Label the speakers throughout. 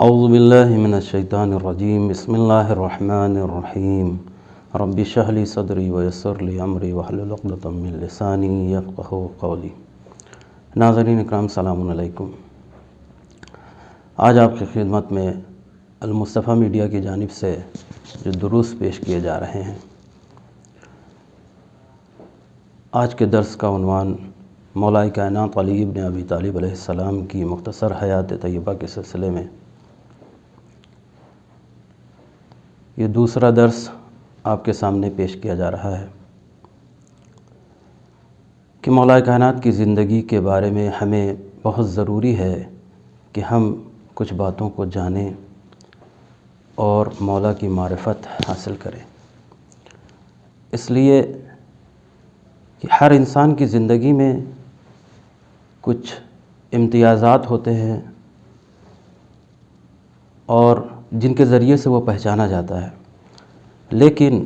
Speaker 1: اعوذ باللہ من الشیطان الرجیم بسم اللہ الرحمن الرحیم رب اشرح لی صدری ویسر لی امری واحلل عقدۃ من لسانی یفقہوا قولی۔ ناظرین اکرام السلام علیکم۔ آج آپ کی خدمت میں المصطفیٰ میڈیا کی جانب سے جو دروس پیش کیے جا رہے ہیں، آج کے درس کا عنوان مولائے کائنات علی ابن ابی طالب علیہ السلام کی مختصر حیات طیبہ کے سلسلے میں یہ دوسرا درس آپ کے سامنے پیش کیا جا رہا ہے کہ مولائے کائنات کی زندگی کے بارے میں ہمیں بہت ضروری ہے کہ ہم کچھ باتوں کو جانیں اور مولا کی معرفت حاصل کریں، اس لیے کہ ہر انسان کی زندگی میں کچھ امتیازات ہوتے ہیں اور جن کے ذریعے سے وہ پہچانا جاتا ہے، لیکن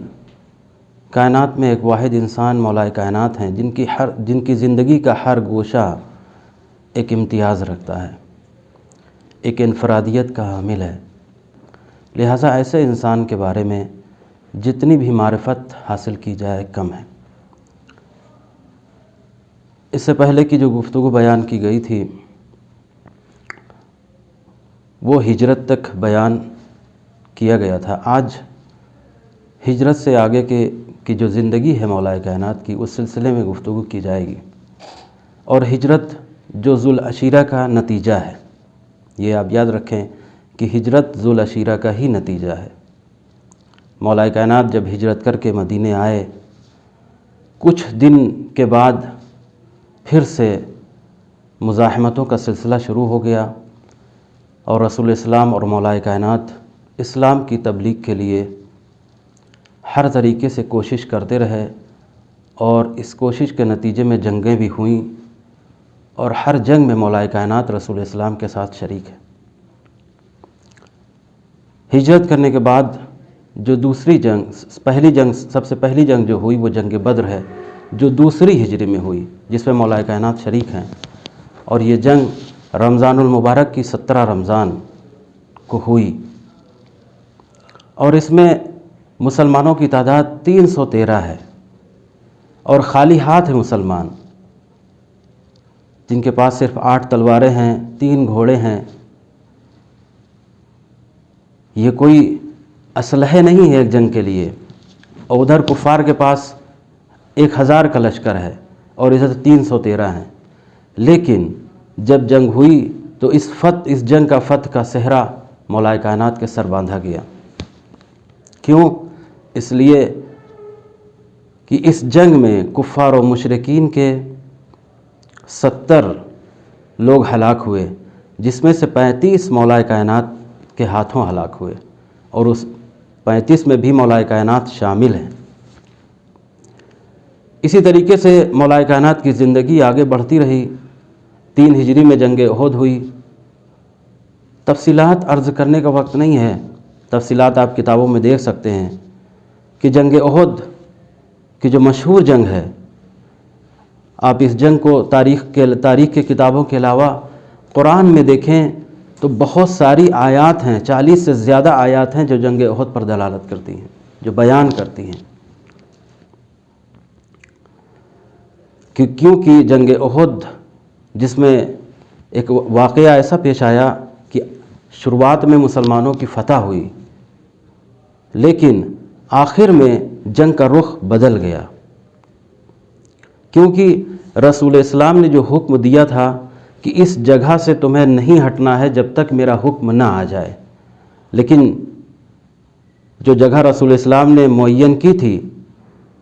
Speaker 1: کائنات میں ایک واحد انسان مولائے کائنات ہیں جن کی زندگی کا ہر گوشہ ایک امتیاز رکھتا ہے، ایک انفرادیت کا حامل ہے۔ لہٰذا ایسے انسان کے بارے میں جتنی بھی معرفت حاصل کی جائے کم ہے۔ اس سے پہلے کی جو گفتگو بیان کی گئی تھی وہ ہجرت تک بیان کیا گیا تھا۔ آج ہجرت سے آگے کی جو زندگی ہے مولائے کائنات کی، اس سلسلے میں گفتگو کی جائے گی، اور ہجرت جو ذو العشیرہ کا نتیجہ ہے، یہ آپ یاد رکھیں کہ ہجرت ذو العشیرہ کا ہی نتیجہ ہے۔ مولائے کائنات جب ہجرت کر کے مدینے آئے، کچھ دن کے بعد پھر سے مزاحمتوں کا سلسلہ شروع ہو گیا، اور رسول اسلام اور مولائے کائنات اسلام کی تبلیغ کے لیے ہر طریقے سے کوشش کرتے رہے، اور اس کوشش کے نتیجے میں جنگیں بھی ہوئیں، اور ہر جنگ میں مولائے کائنات رسول اسلام کے ساتھ شریک ہے۔ ہجرت کرنے کے بعد جو دوسری جنگ، سب سے پہلی جنگ جو ہوئی وہ جنگ بدر ہے، جو دوسری ہجری میں ہوئی، جس میں مولائے کائنات شریک ہیں، اور یہ جنگ رمضان المبارک کی 17 رمضان کو ہوئی، اور اس میں مسلمانوں کی تعداد 313 ہے، اور خالی ہاتھ ہیں مسلمان، جن کے پاس صرف 8 تلواریں ہیں، 3 گھوڑے ہیں۔ یہ کوئی اسلحے نہیں ہے ایک جنگ کے لیے، اور ادھر کفار کے پاس 1000 کا لشکر ہے اور ادھر 313 ہیں۔ لیکن جب جنگ ہوئی تو اس جنگ کا فتح کا صحرا مولائے کائنات کے سر باندھا گیا۔ کیوں؟ اس لیے کہ اس جنگ میں کفار و مشرکین کے 70 لوگ ہلاک ہوئے، جس میں سے 35 مولائے کائنات کے ہاتھوں ہلاک ہوئے، اور اس 35 میں بھی مولائے کائنات شامل ہیں۔ اسی طریقے سے مولائے کائنات کی زندگی آگے بڑھتی رہی۔ 3 ہجری میں جنگ احد ہوئی۔ تفصیلات عرض کرنے کا وقت نہیں ہے، تفصیلات آپ کتابوں میں دیکھ سکتے ہیں کہ جنگ احد کی جو مشہور جنگ ہے، آپ اس جنگ کو تاریخ کے کتابوں کے علاوہ قرآن میں دیکھیں تو بہت ساری آیات ہیں، 40 سے زیادہ آیات ہیں جو جنگ احد پر دلالت کرتی ہیں، جو بیان کرتی ہیں کہ کیونکہ جنگ احد، جس میں ایک واقعہ ایسا پیش آیا کہ شروعات میں مسلمانوں کی فتح ہوئی، لیکن آخر میں جنگ کا رخ بدل گیا، کیونکہ رسول اسلام نے جو حکم دیا تھا کہ اس جگہ سے تمہیں نہیں ہٹنا ہے جب تک میرا حکم نہ آ جائے، لیکن جو جگہ رسول اسلام نے معین کی تھی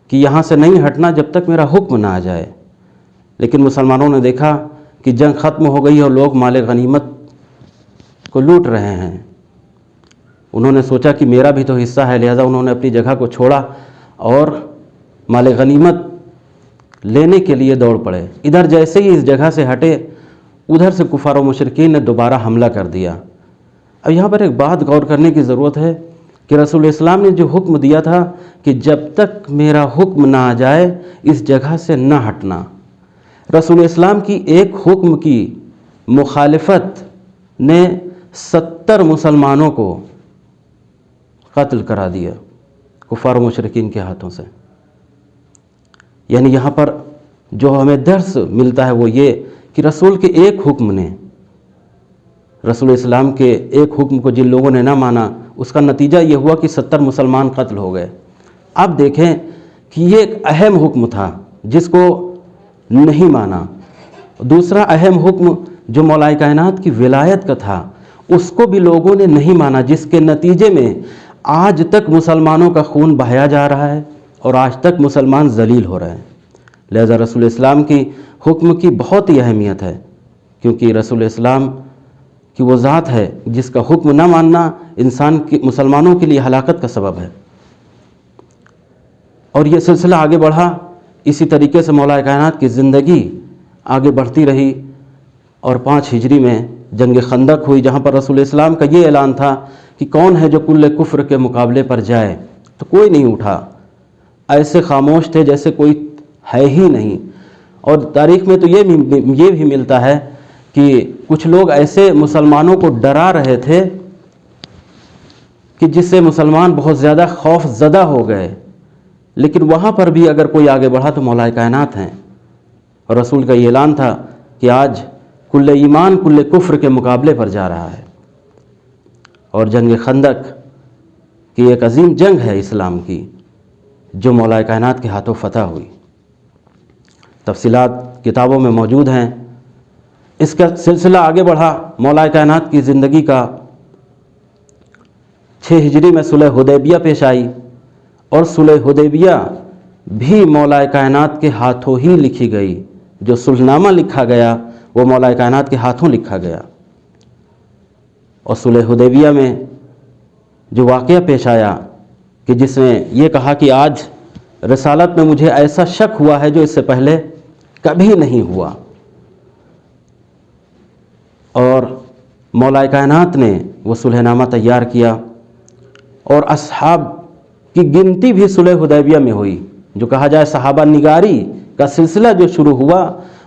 Speaker 1: کہ یہاں سے نہیں ہٹنا جب تک میرا حکم نہ آ جائے، لیکن مسلمانوں نے دیکھا کہ جنگ ختم ہو گئی اور لوگ مال غنیمت کو لوٹ رہے ہیں۔ انہوں نے سوچا کہ میرا بھی تو حصہ ہے، لہذا انہوں نے اپنی جگہ کو چھوڑا اور مال غنیمت لینے کے لیے دوڑ پڑے۔ ادھر جیسے ہی اس جگہ سے ہٹے، ادھر سے کفار و مشرکین نے دوبارہ حملہ کر دیا۔ اب یہاں پر ایک بات غور کرنے کی ضرورت ہے کہ رسول اسلام نے جو حکم دیا تھا کہ جب تک میرا حکم نہ آ جائے اس جگہ سے نہ ہٹنا، رسول اسلام کی ایک حکم کی مخالفت نے 70 مسلمانوں کو قتل کرا دیا کفار و مشرکین کے ہاتھوں سے۔ یعنی یہاں پر جو ہمیں درس ملتا ہے وہ یہ کہ رسول کے ایک حکم نے، رسول اسلام کے ایک حکم کو جن لوگوں نے نہ مانا، اس کا نتیجہ یہ ہوا کہ 70 مسلمان قتل ہو گئے۔ اب دیکھیں کہ یہ ایک اہم حکم تھا جس کو نہیں مانا۔ دوسرا اہم حکم جو مولا کائنات کی ولایت کا تھا، اس کو بھی لوگوں نے نہیں مانا، جس کے نتیجے میں آج تک مسلمانوں کا خون بہایا جا رہا ہے اور آج تک مسلمان ذلیل ہو رہے ہیں۔ لہذا رسول اسلام کی حکم کی بہت ہی اہمیت ہے، کیونکہ رسول اسلام کی وہ ذات ہے جس کا حکم نہ ماننا مسلمانوں کے لیے ہلاکت کا سبب ہے۔ اور یہ سلسلہ آگے بڑھا، اسی طریقے سے مولا کائنات کی زندگی آگے بڑھتی رہی، اور 5 ہجری میں جنگ خندق ہوئی، جہاں پر رسول اسلام کا یہ اعلان تھا کہ کون ہے جو کل کفر کے مقابلے پر جائے، تو کوئی نہیں اٹھا، ایسے خاموش تھے جیسے کوئی ہے ہی نہیں۔ اور تاریخ میں تو یہ بھی ملتا ہے کہ کچھ لوگ ایسے مسلمانوں کو ڈرا رہے تھے کہ جس سے مسلمان بہت زیادہ خوف زدہ ہو گئے، لیکن وہاں پر بھی اگر کوئی آگے بڑھا تو مولا کائنات ہیں، اور رسول کا یہ اعلان تھا کہ آج کل ایمان کل کفر کے مقابلے پر جا رہا ہے۔ اور جنگ خندق کی ایک عظیم جنگ ہے اسلام کی، جو مولا کائنات کے ہاتھوں فتح ہوئی۔ تفصیلات کتابوں میں موجود ہیں۔ اس کا سلسلہ آگے بڑھا، مولا کائنات کی زندگی کا 6 ہجری میں صلح حدیبیہ پیش آئی، اور صلح حدیبیہ بھی مولا کائنات کے ہاتھوں ہی لکھی گئی۔ جو صلح نامہ لکھا گیا وہ مولا کائنات کے ہاتھوں لکھا گیا۔ اور صلح حدیبیہ میں جو واقعہ پیش آیا کہ جس نے یہ کہا کہ آج رسالت میں مجھے ایسا شک ہوا ہے جو اس سے پہلے کبھی نہیں ہوا، اور مولا کائنات نے وہ صلح نامہ تیار کیا، اور اصحاب کی گنتی بھی صلح حدیبیہ میں ہوئی۔ جو کہا جائے صحابہ نگاری کا سلسلہ جو شروع ہوا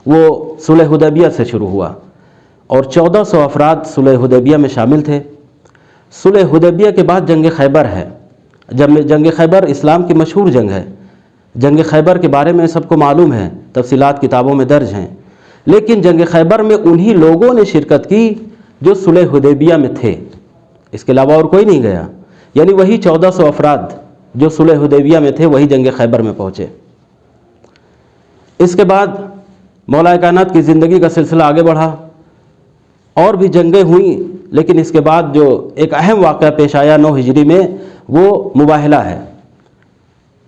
Speaker 1: وہ صلح حدیبیہ سے شروع ہوا، اور 1400 افراد صلح حدیبیہ میں شامل تھے۔ صلح حدیبیہ کے بعد جنگ خیبر ہے۔ جنگ خیبر اسلام کی مشہور جنگ ہے۔ جنگ خیبر کے بارے میں سب کو معلوم ہے، تفصیلات کتابوں میں درج ہیں، لیکن جنگ خیبر میں انہی لوگوں نے شرکت کی جو صلح حدیبیہ میں تھے، اس کے علاوہ اور کوئی نہیں گیا۔ یعنی وہی 1400 افراد جو صلح حدیبیہ میں تھے وہی جنگ خیبر میں پہنچے۔ اس کے بعد مولا کائنات کی زندگی کا سلسلہ آگے بڑھا، اور بھی جنگیں ہوئیں، لیکن اس کے بعد جو ایک اہم واقعہ پیش آیا 9 ہجری میں وہ مباہلہ ہے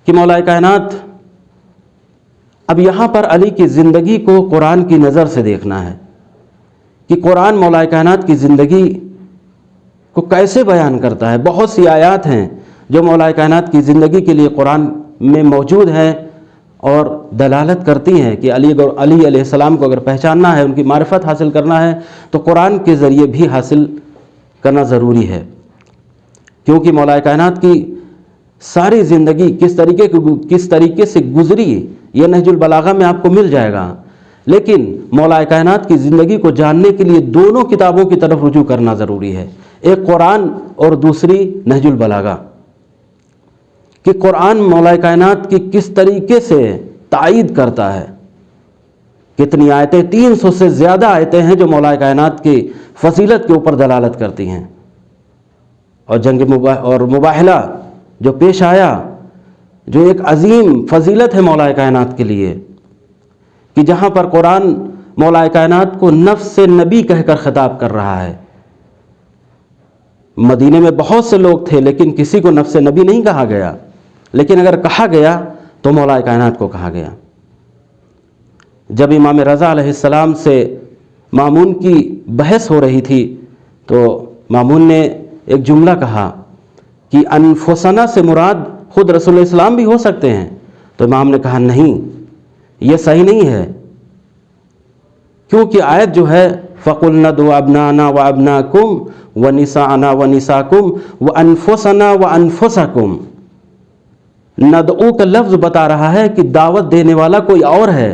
Speaker 1: کہ مولا کائنات اب یہاں پر علی کی زندگی کو قرآن کی نظر سے دیکھنا ہے کہ قرآن مولا کائنات کی زندگی کو کیسے بیان کرتا ہے۔ بہت سی آیات ہیں جو مولا کائنات کی زندگی کے لیے قرآن میں موجود ہیں اور دلالت کرتی ہیں کہ علی علیہ السلام کو اگر پہچاننا ہے، ان کی معرفت حاصل کرنا ہے، تو قرآن کے ذریعے بھی حاصل کرنا ضروری ہے، کیونکہ مولا کائنات کی ساری زندگی کس طریقے سے گزری یہ نہج البلاغہ میں آپ کو مل جائے گا، لیکن مولا کائنات کی زندگی کو جاننے کے لیے دونوں کتابوں کی طرف رجوع کرنا ضروری ہے، ایک قرآن اور دوسری نہج البلاغہ، کہ قرآن مولا کائنات کی کس طریقے سے تائید کرتا ہے۔ کتنی آیتیں، 300 سے زیادہ آیتیں ہیں جو مولا کائنات کی فضیلت کے اوپر دلالت کرتی ہیں۔ اور جنگ مباہلہ جو پیش آیا، جو ایک عظیم فضیلت ہے مولا کائنات کے لیے، کہ جہاں پر قرآن مولا کائنات کو نفس نبی کہہ کر خطاب کر رہا ہے۔ مدینے میں بہت سے لوگ تھے لیکن کسی کو نفس نبی نہیں کہا گیا، لیکن اگر کہا گیا تو مولا کائنات کو کہا گیا۔ جب امام رضا علیہ السلام سے مامون کی بحث ہو رہی تھی تو مامون نے ایک جملہ کہا کہ انفسنا سے مراد خود رسول اسلام بھی ہو سکتے ہیں، تو امام نے کہا نہیں، یہ صحیح نہیں ہے، کیونکہ آیت جو ہے فَقُلْنَا ادْعُوا أَبْنَاءَنَا وَأَبْنَاءَكُمْ وَنِسَاءَنَا وَنِسَاءَكُمْ وَأَنفُسَنَا وَأَنفُسَكُمْ، ندعو کا لفظ بتا رہا ہے کہ دعوت دینے والا کوئی اور ہے،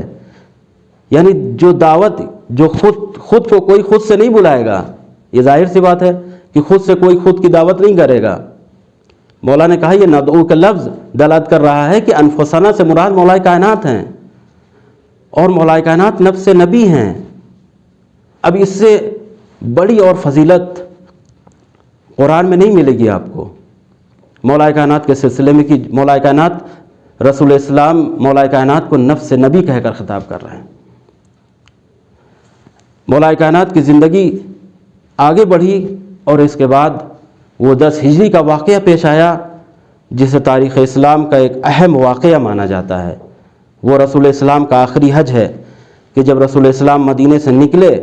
Speaker 1: یعنی جو دعوت جو خود کو کوئی خود سے نہیں بلائے گا، یہ ظاہر سی بات ہے کہ خود سے کوئی خود کی دعوت نہیں کرے گا۔ مولا نے کہا یہ ندعو کا لفظ دلالت کر رہا ہے کہ انفسنا سے مراد مولا کائنات ہیں، اور مولا کائنات نفس نبی ہیں۔ اب اس سے بڑی اور فضیلت قرآن میں نہیں ملے گی آپ کو مولا کائنات کے سلسلے میں کہ مولا کائنات رسول اسلام مولا کائنات کو نفس نبی کہہ کر خطاب کر رہے ہیں۔ مولا کائنات کی زندگی آگے بڑھی اور اس کے بعد وہ 10 ہجری کا واقعہ پیش آیا جسے تاریخ اسلام کا ایک اہم واقعہ مانا جاتا ہے۔ وہ رسول اسلام کا آخری حج ہے کہ جب رسول اسلام مدینے سے نکلے،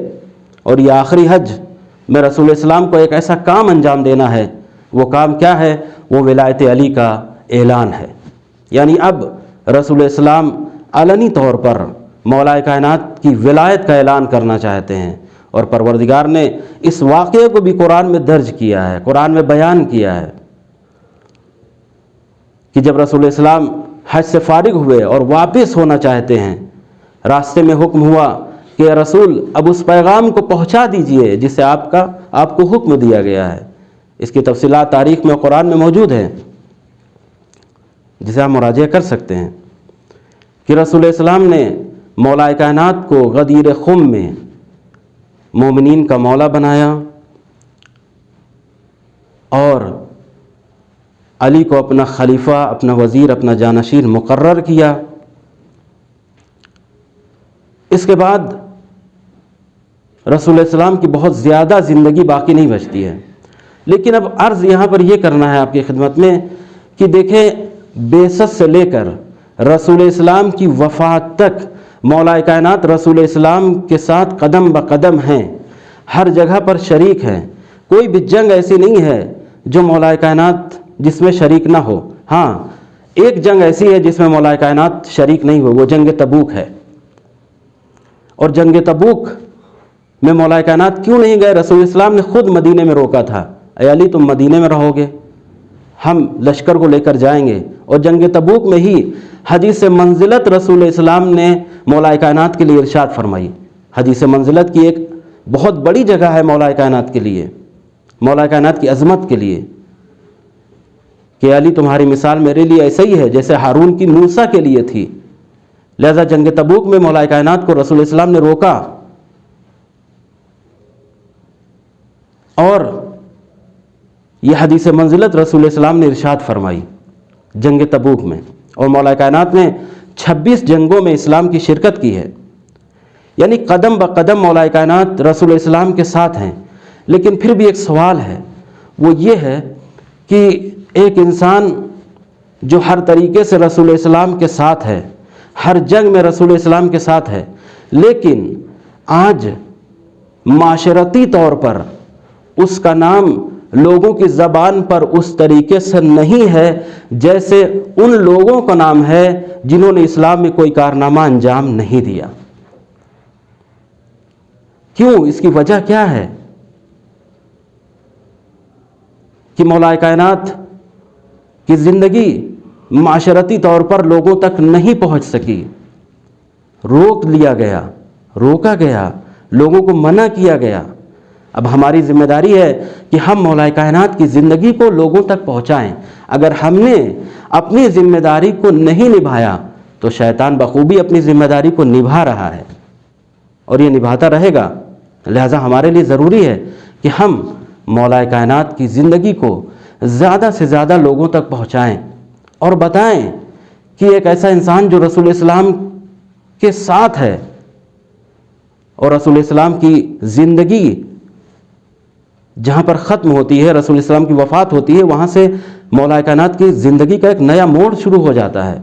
Speaker 1: اور یہ آخری حج میں رسول اسلام کو ایک ایسا کام انجام دینا ہے۔ وہ کام کیا ہے؟ وہ ولایت علی کا اعلان ہے۔ یعنی اب رسول اسلام علنی طور پر مولا کائنات کی ولایت کا اعلان کرنا چاہتے ہیں، اور پروردگار نے اس واقعے کو بھی قرآن میں درج کیا ہے، قرآن میں بیان کیا ہے کہ جب رسول اسلام حج سے فارغ ہوئے اور واپس ہونا چاہتے ہیں، راستے میں حکم ہوا کہ رسول اب اس پیغام کو پہنچا دیجئے جسے آپ کو حکم دیا گیا ہے۔ اس کی تفصیلات تاریخ میں قرآن میں موجود ہیں جسے آپ مراجعہ کر سکتے ہیں کہ رسول اسلام نے مولا کائنات کو غدیر خم میں مومنین کا مولا بنایا اور علی کو اپنا خلیفہ، اپنا وزیر، اپنا جانشین مقرر کیا۔ اس کے بعد رسول اسلام کی بہت زیادہ زندگی باقی نہیں بچتی ہے، لیکن اب عرض یہاں پر یہ کرنا ہے آپ کی خدمت میں کہ دیکھیں بعثت سے لے کر رسول اسلام کی وفات تک مولا کائنات رسول اسلام کے ساتھ قدم بقدم ہیں، ہر جگہ پر شریک ہیں۔ کوئی بھی جنگ ایسی نہیں ہے جو مولا کائنات جس میں شریک نہ ہو۔ ہاں، ایک جنگ ایسی ہے جس میں مولا کائنات شریک نہیں ہوئے، وہ جنگ تبوک ہے۔ اور جنگ تبوک میں مولا کائنات کیوں نہیں گئے؟ رسول اسلام نے خود مدینے میں روکا تھا، اے علی تم مدینے میں رہو گے، ہم لشکر کو لے کر جائیں گے۔ اور جنگ تبوک میں ہی حدیث منزلت رسول اسلام نے مولا کائنات کے لیے ارشاد فرمائی۔ حدیث منزلت کی ایک بہت بڑی جگہ ہے مولا کائنات کے لیے، مولا کائنات کی عظمت کے لیے، کہ علی تمہاری مثال میرے لیے ایسا ہی ہے جیسے ہارون کی موسیٰ کے لیے تھی۔ لہذا جنگ تبوک میں مولا کائنات کو رسول اسلام نے روکا، اور یہ حدیث منزلت رسول اسلام نے ارشاد فرمائی جنگ تبوک میں۔ اور مولا کائنات نے 26 جنگوں میں اسلام کی شرکت کی ہے، یعنی قدم بقدم مولا کائنات رسول اسلام کے ساتھ ہیں۔ لیکن پھر بھی ایک سوال ہے، وہ یہ ہے کہ ایک انسان جو ہر طریقے سے رسول اسلام کے ساتھ ہے، ہر جنگ میں رسول اسلام کے ساتھ ہے، لیکن آج معاشرتی طور پر اس کا نام لوگوں کی زبان پر اس طریقے سے نہیں ہے جیسے ان لوگوں کا نام ہے جنہوں نے اسلام میں کوئی کارنامہ انجام نہیں دیا۔ کیوں؟ اس کی وجہ کیا ہے کہ مولا کائنات کی زندگی معاشرتی طور پر لوگوں تک نہیں پہنچ سکی، روک لیا گیا، روکا گیا، لوگوں کو منع کیا گیا۔ اب ہماری ذمہ داری ہے کہ ہم مولا کائنات کی زندگی کو لوگوں تک پہنچائیں۔ اگر ہم نے اپنی ذمہ داری کو نہیں نبھایا تو شیطان بخوبی اپنی ذمہ داری کو نبھا رہا ہے اور یہ نبھاتا رہے گا۔ لہذا ہمارے لیے ضروری ہے کہ ہم مولا کائنات کی زندگی کو زیادہ سے زیادہ لوگوں تک پہنچائیں اور بتائیں کہ ایک ایسا انسان جو رسول اسلام کے ساتھ ہے، اور رسول اسلام کی زندگی جہاں پر ختم ہوتی ہے، رسول اسلام کی وفات ہوتی ہے، وہاں سے مولا کائنات کی زندگی کا ایک نیا موڑ شروع ہو جاتا ہے۔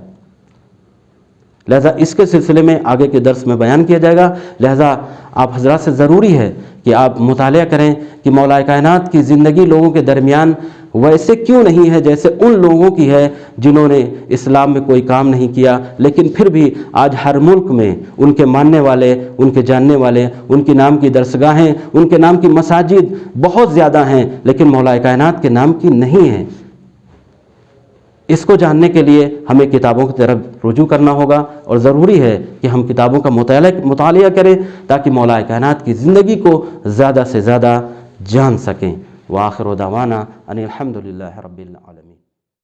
Speaker 1: لہذا اس کے سلسلے میں آگے کے درس میں بیان کیا جائے گا۔ لہذا آپ حضرات سے ضروری ہے کہ آپ مطالعہ کریں کہ مولا کائنات کی زندگی لوگوں کے درمیان ویسے کیوں نہیں ہے جیسے ان لوگوں کی ہے جنہوں نے اسلام میں کوئی کام نہیں کیا، لیکن پھر بھی آج ہر ملک میں ان کے ماننے والے، ان کے جاننے والے، ان کے نام کی درسگاہیں، ان کے نام کی مساجد بہت زیادہ ہیں، لیکن مولا کائنات کے نام کی نہیں ہیں۔ اس کو جاننے کے لیے ہمیں کتابوں کی طرف رجوع کرنا ہوگا، اور ضروری ہے کہ ہم کتابوں کا مطالعہ کریں تاکہ مولا کائنات کی زندگی کو زیادہ سے زیادہ جان سکیں۔ وآخر دعوانا ان الحمد للہ رب العالمین۔